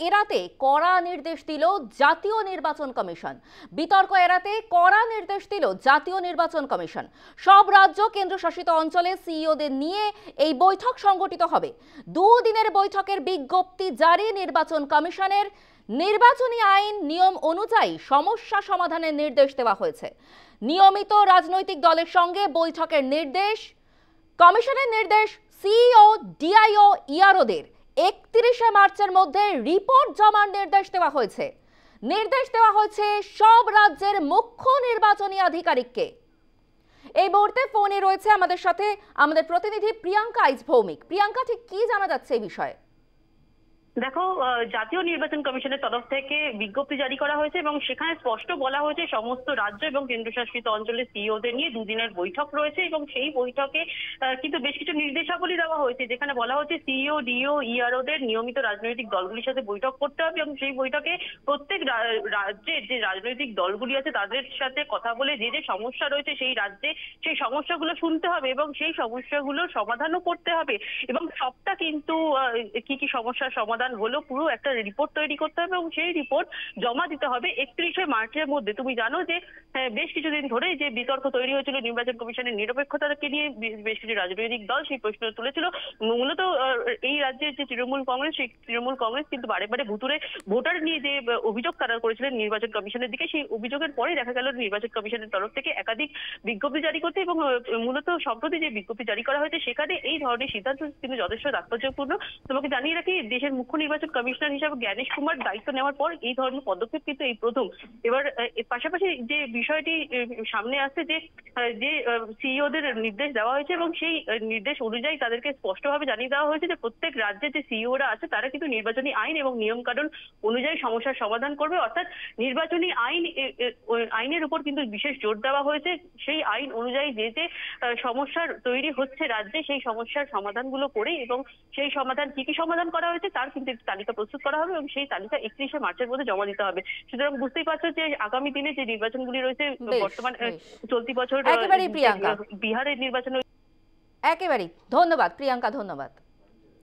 এড়াতে কড়া নির্দেশ দিল জাতীয় নির্বাচন কমিশন। বিতর্ক এড়াতে কড়া নির্দেশ দিল জাতীয় নির্বাচন কমিশন। সব রাজ্য কেন্দ্রশাসিত অঞ্চলে সিইওদের নিয়ে এই বৈঠক সংগঠিত হবে। দুদিনের বৈঠকের বিজ্ঞপ্তি জারি নির্বাচন কমিশনের। নির্বাচনী আইন নিয়ম অনুযায়ী সমস্যা সমাধানের নির্দেশ দেওয়া হয়েছে। নিয়মিত রাজনৈতিক দলের সঙ্গে বৈঠকের নির্দেশ। কমিশনের নির্দেশ, সিইও, ডিআইও, ইআরওদের 31শে মার্চের মধ্যে রিপোর্ট জমার নির্দেশ দেওয়া হয়েছে। নির্দেশ দেওয়া হয়েছে সব রাজ্যের মুখ্য নির্বাচনী আধিকারিককে। এই মুহূর্তে ফোনে রয়েছে আমাদের সাথে আমাদের প্রতিনিধি প্রিয়াঙ্কা আইচ ভৌমিক। প্রিয়াঙ্কা, ঠিক কি জানা যাচ্ছে এই বিষয়ে? দেখো, জাতীয় নির্বাচন কমিশনের তরফ থেকে বিজ্ঞপ্তি জারি করা হয়েছে এবং সেখানে স্পষ্ট বলা হয়েছে সমস্ত রাজ্য এবং কেন্দ্রশাসিত অঞ্চলের সিইওদের নিয়ে দুদিনের বৈঠক রয়েছে এবং সেই বৈঠকে কিন্তু বেশ কিছু নির্দেশাবলী দেওয়া হয়েছে, যেখানে বলা হচ্ছে সিইও, ডিও, ইআরওদের নিয়মিত রাজনৈতিক দলগুলির সাথে বৈঠক করতে হবে এবং সেই বৈঠকে প্রত্যেক রাজ্যের যে রাজনৈতিক দলগুলি আছে তাদের সাথে কথা বলে যে যে সমস্যা রয়েছে সেই রাজ্যে সেই সমস্যাগুলো শুনতে হবে এবং সেই সমস্যাগুলোর সমাধানও করতে হবে এবং সবটা কিন্তু কি কি সমস্যার সমাধান হলো পুরো একটা রিপোর্ট তৈরি করতে হবে এবং সেই রিপোর্ট জমা দিতে হবে 31শে মার্চের মধ্যে। তুমি জানো যে বেশ কিছুদিন ধরে যে বিতর্ক তৈরি হয়েছিল নির্বাচন কমিশনের নিরপেক্ষতাকে নিয়ে, বেশ কিছু রাজনৈতিক দল সেই প্রশ্ন তুলেছিল। মূলত এই রাজ্যের যে তৃণমূল কংগ্রেস, সেই তৃণমূল কংগ্রেস কিন্তু বারে বারে ভুতুড়ে ভোটার নিয়ে যে অভিযোগ তারা করেছিলেন নির্বাচন কমিশনের দিকে, সেই অভিযোগের পরে দেখা গেল নির্বাচন কমিশনের তরফ থেকে একাধিক বিজ্ঞপ্তি জারি করতে এবং মূলত সম্প্রতি যে বিজ্ঞপ্তি জারি করা হয়েছে সেখানে এই ধরনের সিদ্ধান্ত কিন্তু যথেষ্ট তাৎপর্যপূর্ণ। তোমাকে জানিয়ে রাখি, দেশের মুখ্য নির্বাচন কমিশনার হিসেবে জ্ঞানেশ কুমার দায়িত্ব নেওয়ার পর এই ধরনের পদক্ষেপ কিন্তু এই প্রথম। এবার পাশাপাশি যে বিষয়টি সামনে আসছে যে সিইওদের নির্দেশ দেওয়া হয়েছে এবং সেই নির্দেশ অনুযায়ী তাদেরকে স্পষ্টভাবে জানিয়ে দেওয়া হয়েছে যে প্রত্যেক রাজ্যে যে সিইওরা আছে তারা কিন্তু নির্বাচনী আইন এবং নিয়ম কানুন অনুযায়ী সমস্যার সমাধান করবে। অর্থাৎ নির্বাচনী আইনের উপর কিন্তু বিশেষ জোর দেওয়া হয়েছে। সেই আইন অনুযায়ী যে যে সমস্যার তৈরি হচ্ছে রাজ্যে সেই সমস্যার সমাধানগুলো করে এবং সেই সমাধান কি কি সমাধান করা হয়েছে তার কিন্তু একটি তালিকা প্রস্তুত করা হবে এবং সেই তালিকা 31শে মার্চের মধ্যে জমা দিতে হবে। সুতরাং বুঝতেই পারছো যে আগামী দিনে যে নির্বাচনগুলি রয়েছে, বর্তমান চলতি বছর একেবারেই প্রিয়াঙ্কা বিহারের নির্বাচন। একেবারেই ধন্যবাদ প্রিয়াঙ্কা, ধন্যবাদ।